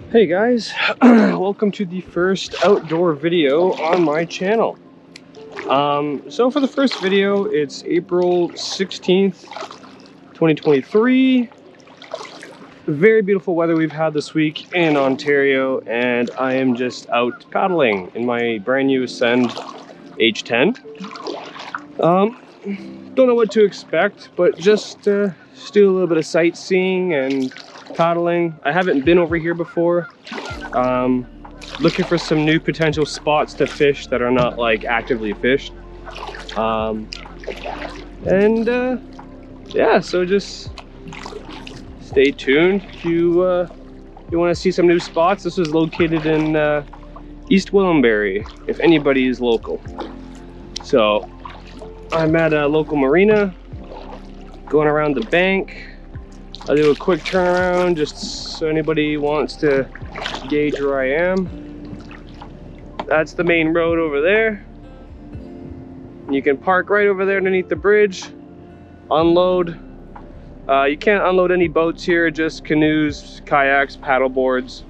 Hey guys, welcome to the first outdoor video on my channel. So for the first video, it's April 16th, 2023. Very beautiful weather we've had this week in Ontario, and I am just out paddling in my brand new Ascend H10. Don't know what to expect, but just do a little bit of sightseeing and paddling. I haven't been over here before. Looking for some new potential spots to fish that are not like actively fished. Yeah, so just stay tuned if you want to see some new spots. This is located in East Willamberry, if anybody is local. So I'm at a local marina, going around the bank. I'll do a quick turnaround just so anybody wants to gauge where I am. That's the main road over there. You can park right over there underneath the bridge, unload. You can't unload any boats here, just canoes, kayaks, paddle boards,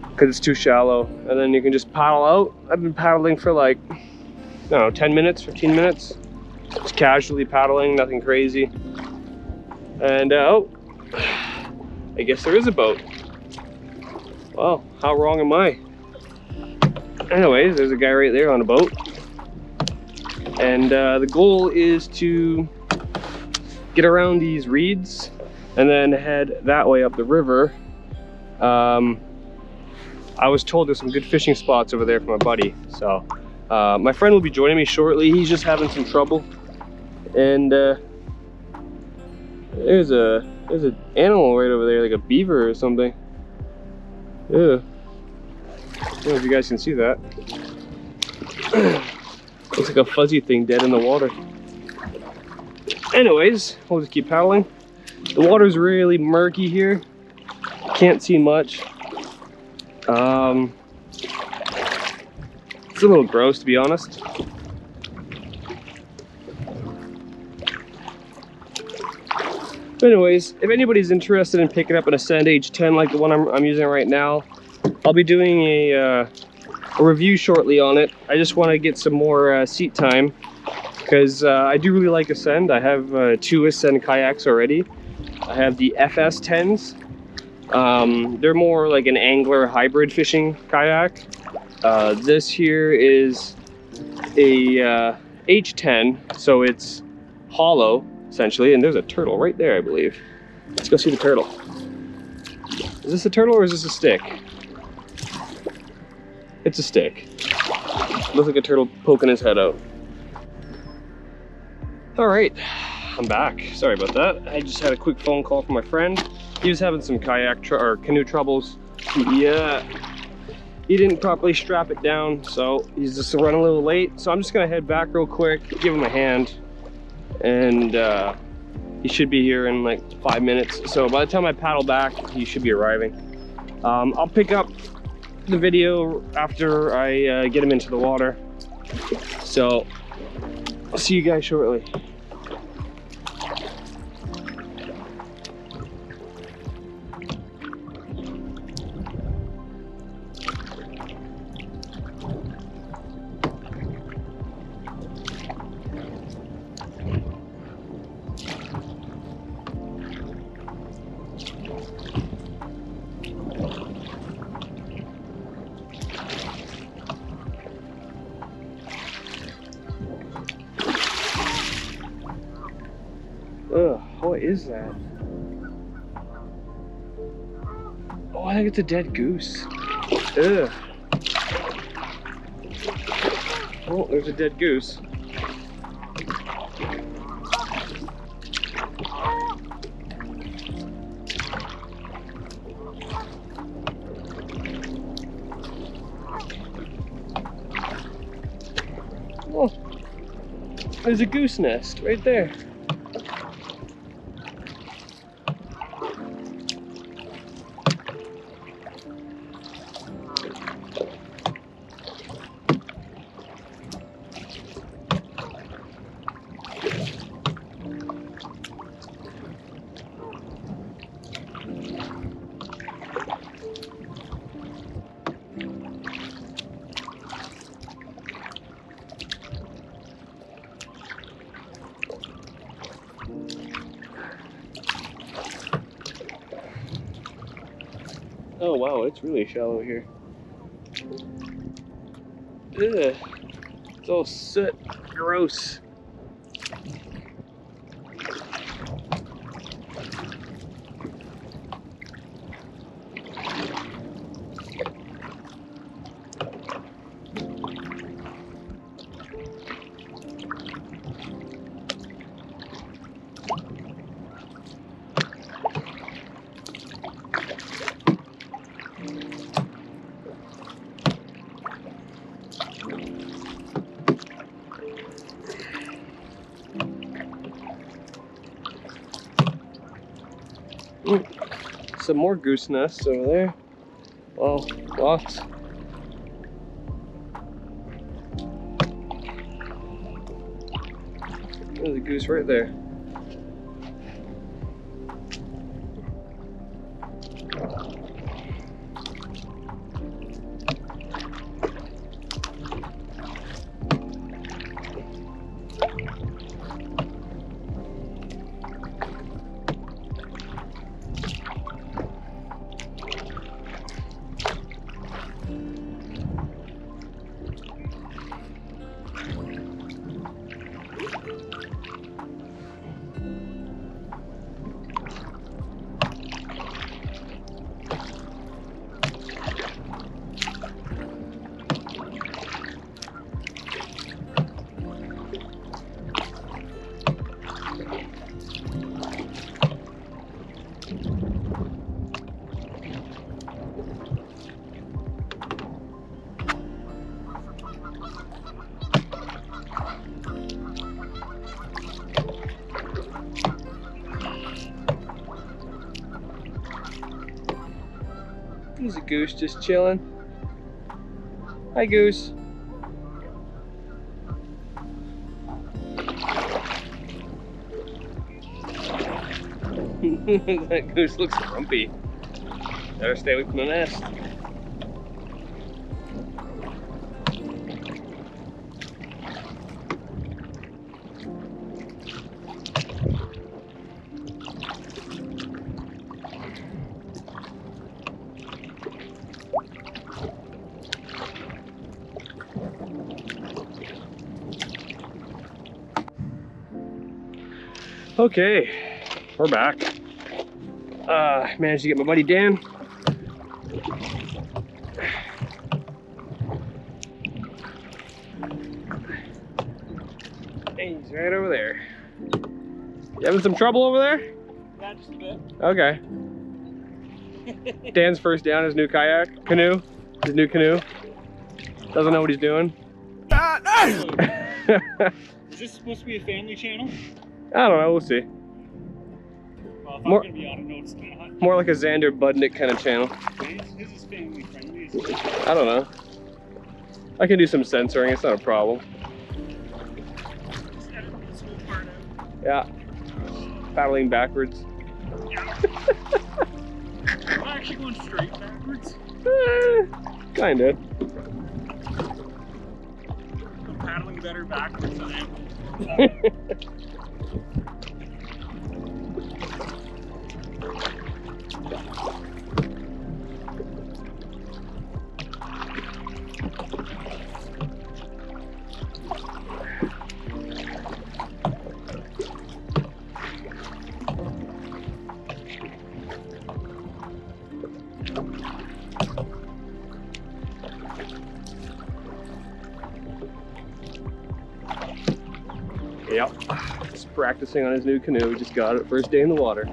because it's too shallow. And then you can just paddle out. I've been paddling for like, I don't know, 10 minutes, 15 minutes. Just casually paddling, nothing crazy. And oh, I guess there is a boat. Well, how wrong am I? Anyways, there's a guy right there on a boat. And the goal is to get around these reeds and then head that way up the river. I was told there's some good fishing spots over there from my buddy. So my friend will be joining me shortly. He's just having some trouble. And there's an animal right over there, like a beaver or something. Yeah. I don't know if you guys can see that. Looks like a fuzzy thing dead in the water. Anyways, we'll just keep paddling. The water's really murky here. Can't see much. It's a little gross, to be honest. But anyways, if anybody's interested in picking up an Ascend H10 like the one I'm using right now, I'll be doing a review shortly on it. I just want to get some more seat time because I do really like Ascend. I have 2 Ascend kayaks already. I have the FS10s. They're more like an angler hybrid fishing kayak. This here is a H10, so it's hollow essentially, and there's a turtle right there, I believe. Let's go see the turtle. Is this a turtle or is this a stick? It's a stick. Looks like a turtle poking his head out. All right, I'm back. Sorry about that. I just had a quick phone call from my friend. He was having some or canoe troubles. He didn't properly strap it down, so he's just running a little late. So I'm just gonna head back real quick, give him a hand, and he should be here in like 5 minutes. So by the time I paddle back, he should be arriving. I'll pick up the video after I get him into the water. So I'll see you guys shortly. Ugh, what is that? Oh, I think it's a dead goose. Ugh. Oh, there's a dead goose. Oh, there's a goose nest right there. Oh wow, it's really shallow here. Ugh. It's all soot. Gross. Some more goose nests over there. Well, lots. There's a goose right there. There's a goose just chilling. Hi, goose. That goose looks grumpy. Better stay away from the nest. Okay, we're back. Managed to get my buddy Dan. Hey, he's right over there. You having some trouble over there? Yeah, just a bit. Okay. Dan's first down his new kayak, canoe. His new canoe. Doesn't know what he's doing. Is this supposed to be a family channel? I don't know, we'll see. Well, if More- I'm gonna be on a note, it's kind of hot. More like a Xander Budnick kind of channel. His is family friendly. Isn't it? I don't know. I can do some censoring, it's not a problem. Just edit this whole part out. Yeah. Paddling backwards. Yeah. I'm actually going straight backwards. Kinda. I'm paddling better backwards than I am. Yep. Just practicing on his new canoe. We just got it first day in the water.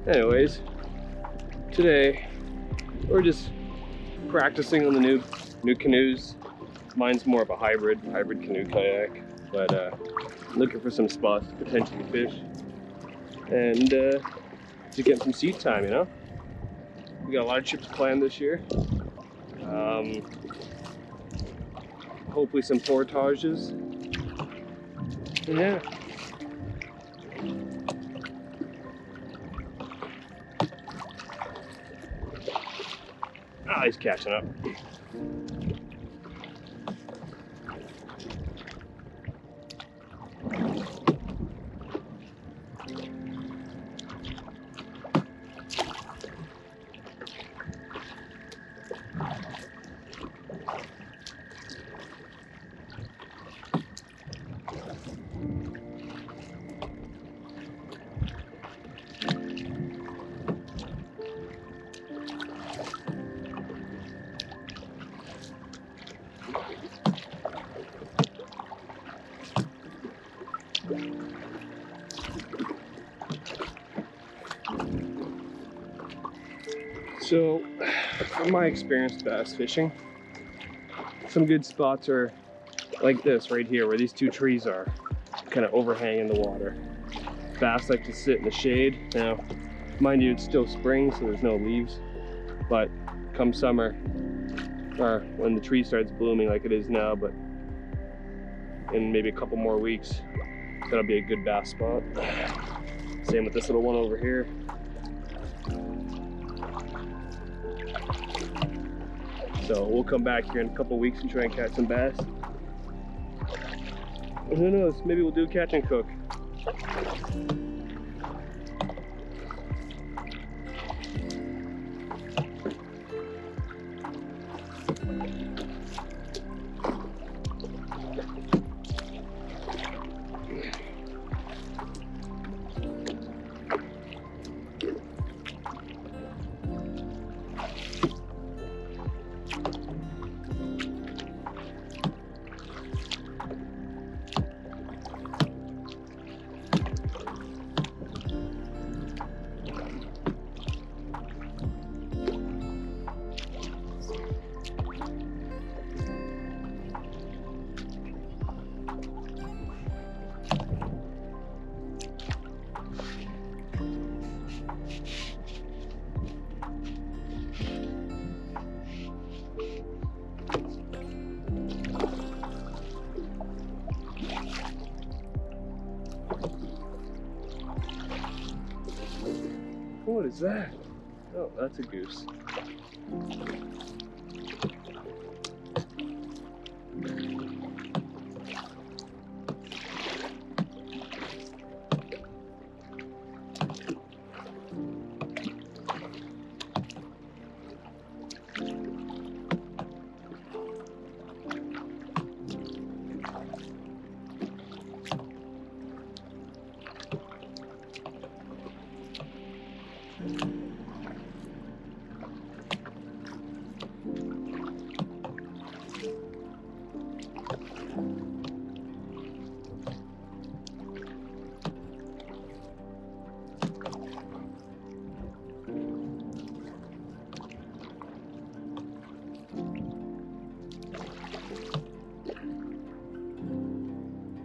Anyways, today we're just practicing on the new canoes. Mine's more of a hybrid canoe kayak, but looking for some spots to potentially fish, and just getting some seat time, you know? We got a lot of trips planned this year. Hopefully some portages. Yeah. Ah, he's catching up. So, from my experience bass fishing, some good spots are like this right here, where these two trees are, kind of overhanging the water. Bass like to sit in the shade. Now, mind you, it's still spring, so there's no leaves, but come summer, or when the tree starts blooming like it is now, but in maybe a couple more weeks, that'll be a good bass spot. Same with this little one over here. So we'll come back here in a couple weeks and try and catch some bass. And who knows, maybe we'll do catch and cook. What is that? Oh, that's a goose.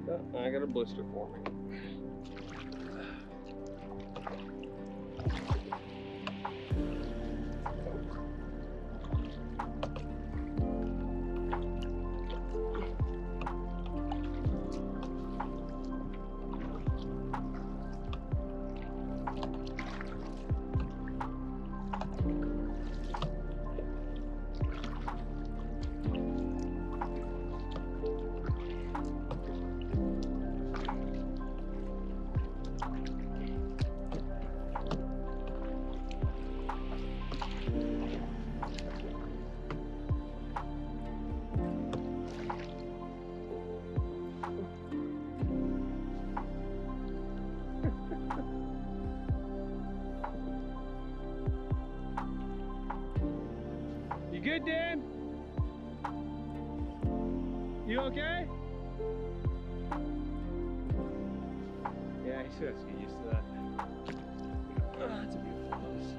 Oh, I got a blister forming. You good, Dan? You okay? Yeah, he should have to get used to that. Oh, that's a beautiful house.